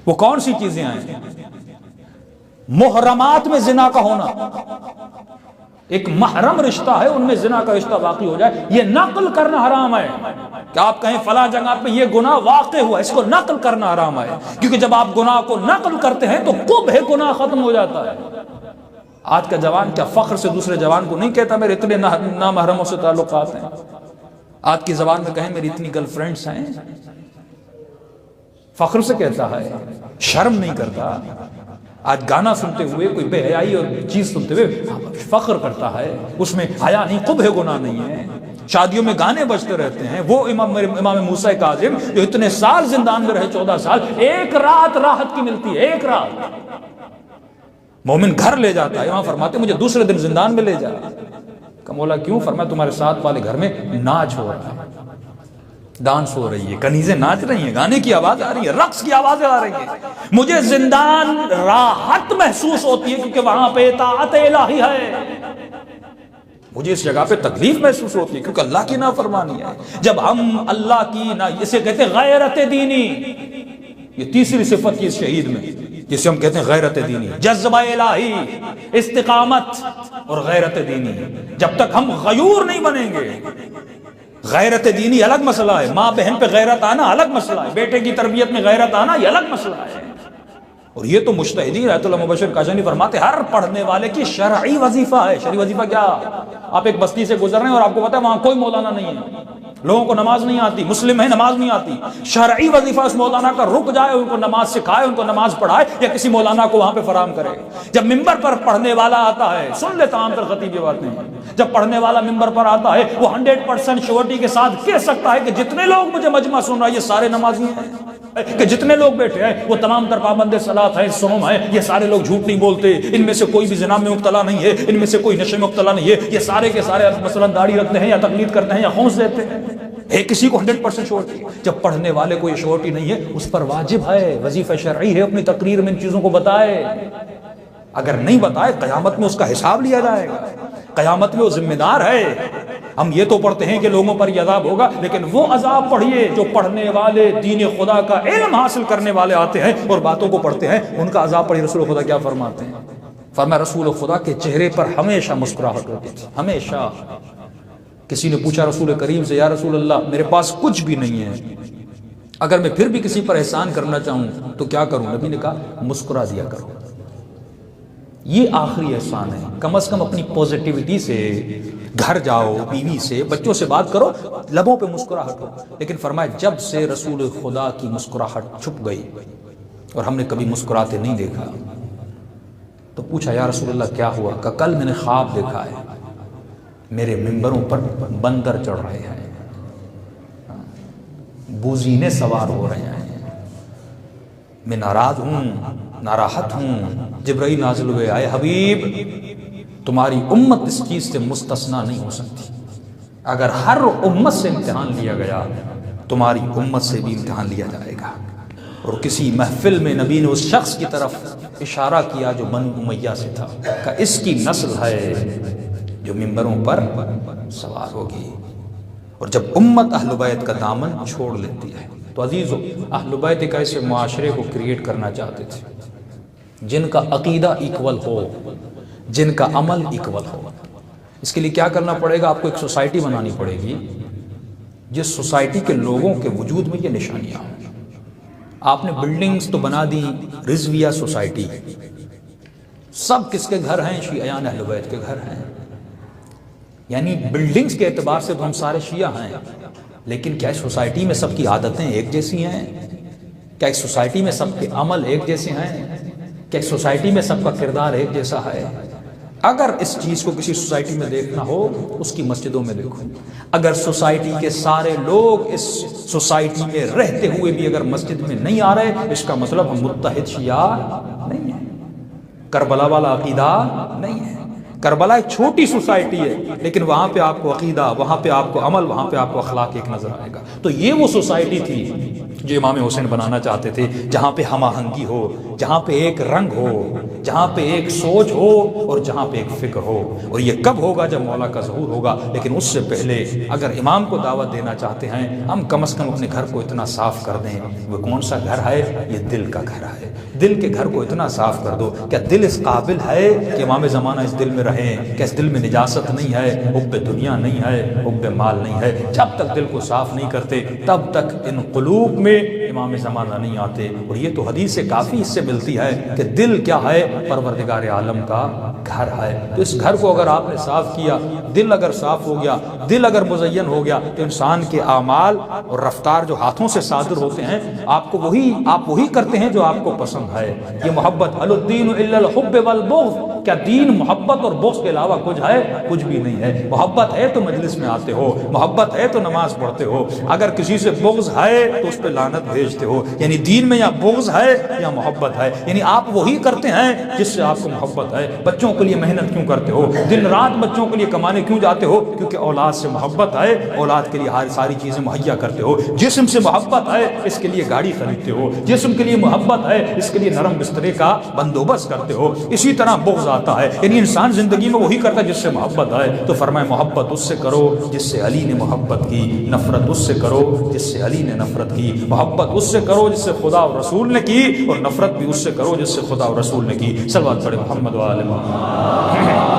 وہ کون سی چیزیں ہیں؟ محرمات میں زنا کا ہونا، ایک محرم رشتہ ہے ان میں زنا کا رشتہ واقع ہو جائے، یہ نقل کرنا حرام ہے کہ آپ کہیں فلاں جگہ پہ یہ گناہ واقع ہوا، اس کو نقل کرنا حرام ہے، کیونکہ جب آپ گناہ کو نقل کرتے ہیں تو قبح گناہ ختم ہو جاتا ہے۔ آج کا جوان کیا فخر سے دوسرے جوان کو نہیں کہتا میرے اتنے نامحرموں سے تعلقات ہیں؟ آج کی زبان میں کہیں میری اتنی گرل فرینڈز ہیں، فخر سے کہتا ہے، شرم نہیں کرتا۔ آج گانا سنتے ہوئے کوئی بے حیائی اور چیز سنتے ہوئے فخر کرتا ہے، اس میں حیا نہیں، قبح گناہ نہیں ہے۔ شادیوں میں گانے بجتے رہتے ہیں۔ وہ امام موسیٰ کاظم جو اتنے سال زندان میں رہے، 14 سال، ایک رات راحت کی ملتی ہے، ایک رات مومن گھر لے جاتا ہے، امام فرماتے مجھے دوسرے دن زندان میں لے جا۔ کہ مولا کیوں؟ فرمایا تمہارے ساتھ والے گھر میں ناچ ہو رہا ہے، ڈانس ہو رہی ہے، کنیزیں ناچ رہی ہیں، گانے کی آواز آ رہی ہے، رقص کی آوازیں آ رہی ہیں۔ مجھے زندان راحت محسوس ہوتی ہے کیونکہ وہاں پہ اطاعت الہی ہے، مجھے اس جگہ پہ تکلیف محسوس ہوتی ہے کیونکہ اللہ کی نافرمانی ہے۔ جب ہم اللہ کی اسے کہتے ہیں غیرت دینی، یہ تیسری صفت کی اس شہید میں جسے ہم کہتے ہیں غیرت دینی، جذبہ الہی، استقامت اور غیرت دینی۔ جب تک ہم غیور نہیں بنیں گے، غیرت دینی الگ مسئلہ ہے، ماں بہن پہ غیرت آنا الگ مسئلہ ہے، بیٹے کی تربیت میں غیرت آنا یہ الگ مسئلہ ہے۔ اور یہ تو مجتہدین رحمۃ اللہ مبشر کاشانی فرماتے ہر پڑھنے والے کی شرعی وظیفہ ہے۔ شرعی وظیفہ کیا؟ آپ ایک بستی سے گزر رہے ہیں اور آپ کو پتا ہے وہاں کوئی مولانا نہیں ہے، لوگوں کو نماز نہیں آتی، مسلم ہے نماز نہیں آتی، شرعی وظیفہ اس مولانا کا رک جائے، ان کو نماز سکھائے، ان کو نماز پڑھائے، یا کسی مولانا کو وہاں پہ فراہم کرے۔ جب ممبر پر پڑھنے والا آتا ہے، سن لے تمام تر خطیب یہ باتیں، جب پڑھنے والا ممبر پر آتا ہے وہ 100% شورٹی کے ساتھ کہہ سکتا ہے کہ جتنے لوگ مجھے مجمع سن رہا ہے یہ سارے نمازی ہیں، کہ جتنے لوگ بیٹھے ہیں وہ تمام تر پابند صلاۃ ہیں، صوم ہیں، یہ سارے لوگ جھوٹ نہیں بولتے، ان میں سے کوئی بھی زنا میں مبتلا نہیں ہے، ان میں سے کوئی نشے میں مبتلا نہیں ہے، یہ سارے کے سارے مثلا داڑھی رکھتے ہیں یا تقلید کرتے ہیں یا خمس دیتے ہیں۔ ہے کسی کو 100% شورٹی، جب پڑھنے والے کو یہ شورٹی نہیں ہے اس پر واجب ہے، وظیفہ شرعی ہے، اپنی تقریر میں ان چیزوں کو بتائے۔ اگر نہیں بتائے قیامت میں اس کا حساب لیا جائے گا، قیامت میں وہ ذمہ دار ہے۔ ہم یہ تو پڑھتے ہیں کہ لوگوں پر یہ عذاب ہوگا، لیکن وہ عذاب پڑھیے جو پڑھنے والے دین خدا کا علم حاصل کرنے والے آتے ہیں اور باتوں کو پڑھتے ہیں، ان کا عذاب پڑھیے۔ رسول خدا کیا فرماتے ہیں؟ فرمایا رسول خدا کے چہرے پر ہمیشہ مسکراہٹ ہوتی تھی، ہمیشہ۔ کسی نے پوچھا رسول کریم سے، یا رسول اللہ میرے پاس کچھ بھی نہیں ہے، اگر میں پھر بھی کسی پر احسان کرنا چاہوں تو کیا کروں؟ نبی نے کہا مسکرا دیا کرو، یہ آخری احسان ہے۔ کم از کم اپنی پوزیٹیوٹی سے گھر جاؤ، بیوی سے، بچوں سے بات کرو، لبوں پہ مسکراہٹ ہو۔ لیکن فرمایا جب سے رسول خدا کی مسکراہٹ چھپ گئی اور ہم نے کبھی مسکراتے نہیں دیکھا، تو پوچھا یا رسول اللہ کیا ہوا؟ کہ کل میں نے خواب دیکھا ہے میرے ممبروں پر بندر چڑھ رہے ہیں، بوزینے سوار ہو رہے ہیں، میں ناراض ہوں، ناراحت ہوں۔ جبرائیل نازل ہوئے، آئے حبیب تمہاری امت اس چیز سے مستثنا نہیں ہو سکتی، اگر ہر امت سے امتحان لیا گیا تمہاری امت سے بھی امتحان لیا جائے گا۔ اور کسی محفل میں نبی نے اس شخص کی طرف اشارہ کیا جو بنو امیہ سے تھا، کہ اس کی نسل ہے جو ممبروں پر سوار ہوگی۔ اور جب امت اہل بیت کا دامن چھوڑ لیتی ہے تو عزیزو، اہل بیت ایک ایسے معاشرے کو کریٹ کرنا چاہتے تھے جن کا عقیدہ ایکول ہو، جن کا عمل ایکول ہو۔ اس کے لیے کیا کرنا پڑے گا؟ آپ کو ایک سوسائٹی بنانی پڑے گی جس سوسائٹی کے لوگوں کے وجود میں یہ نشانیاں ہوں۔ آپ نے بلڈنگز تو بنا دی، رضویہ سوسائٹی، سب کس کے گھر ہیں؟ شیعیان اہل بیت کے گھر ہیں، یعنی بلڈنگز کے اعتبار سے تو ہم سارے شیعہ ہیں، لیکن کیا سوسائٹی میں سب کی عادتیں ایک جیسی ہیں؟ کیا ایک سوسائٹی میں سب کے عمل ایک جیسے ہیں؟ کیا ایک سوسائٹی میں سب کا کردار ایک جیسا ہے؟ اگر اس چیز کو کسی سوسائٹی میں دیکھنا ہو اس کی مسجدوں میں دیکھو۔ اگر سوسائٹی کے سارے لوگ اس سوسائٹی میں رہتے ہوئے بھی اگر مسجد میں نہیں آ رہے، اس کا مطلب ہم متحد شیعہ نہیں ہیں، کربلا والا عقیدہ نہیں ہے۔ کربلا ایک چھوٹی سوسائٹی ہے، لیکن وہاں پہ آپ کو عقیدہ، وہاں پہ آپ کو عمل، وہاں پہ آپ کو اخلاق ایک نظر آئے گا۔ تو یہ وہ سوسائٹی تھی جو امام حسین بنانا چاہتے تھے، جہاں پہ ہم آہنگی ہو، جہاں پہ ایک رنگ ہو، جہاں پہ ایک سوچ ہو اور جہاں پہ ایک فکر ہو. اور یہ کب ہوگا؟ جب مولا کا ظہور ہوگا. لیکن اس سے پہلے اگر امام کو دعوت دینا چاہتے ہیں، ہم کم از کم اپنے گھر کو اتنا صاف کر دیں. وہ کون سا گھر ہے؟ یہ دل کا گھر ہے. دل کے گھر کو اتنا صاف کر دو. کیا دل اس قابل ہے کہ امام زمانہ اس دل میں رہیں؟ کیا اس دل میں نجاست نہیں ہے، حب دنیا نہیں ہے، حب مال نہیں ہے؟ جب تک دل کو صاف نہیں کرتے تب تک ان قلوب میں امام زمانہ نہیں آتے. اور یہ تو حدیث سے کافی اس سے ملتی ہے کہ دل کیا ہے؟ پروردگار عالم کا گھر ہے. تو اس گھر کو اگر آپ نے صاف کیا، دل اگر صاف ہو گیا، دل اگر مزین ہو گیا، تو انسان کے اعمال اور رفتار جو ہاتھوں سے صادر ہوتے ہیں، آپ وہی کرتے ہیں جو آپ کو پسند ہے. یہ محبت، هل الدین الا الحب والبغض، کیا دین محبت اور بغض کے علاوہ کچھ ہے؟ کچھ بھی نہیں ہے. محبت ہے تو مجلس میں آتے ہو، محبت ہے تو نماز پڑھتے ہو. اگر کسی سے بغض ہے تو اس پہ لعنت بھیجتے ہو. یعنی دین میں یا بغض ہے یا محبت ہے. یعنی آپ وہی کرتے ہیں جس سے آپ کو محبت ہے. بچوں کے لیے محنت کیوں کرتے ہو؟ دن رات بچوں کے لیے کمانے کیوں جاتے ہو؟ کیونکہ اولاد سے محبت ہے، اولاد کے لیے ساری چیزیں مہیا کرتے ہو. جسم سے محبت ہے، اس کے لیے گاڑی خریدتے ہو. جسم کے لیے محبت ہے، اس کے لیے نرم بسترے کا بندوبست کرتے ہو. اسی طرح بغض آتا ہے. یعنی انسان زندگی میں وہی کرتا ہے جس سے محبت ہے. تو فرمائے محبت اس سے کرو جس سے علی نے محبت کی، نفرت اس سے کرو جس سے علی نے نفرت کی. محبت اس سے کرو جس سے خدا اور رسول نے کی، اور نفرت بھی اس سے کرو جس سے خدا اور رسول نے کی. صلوات پڑھے محمد و آل محمد.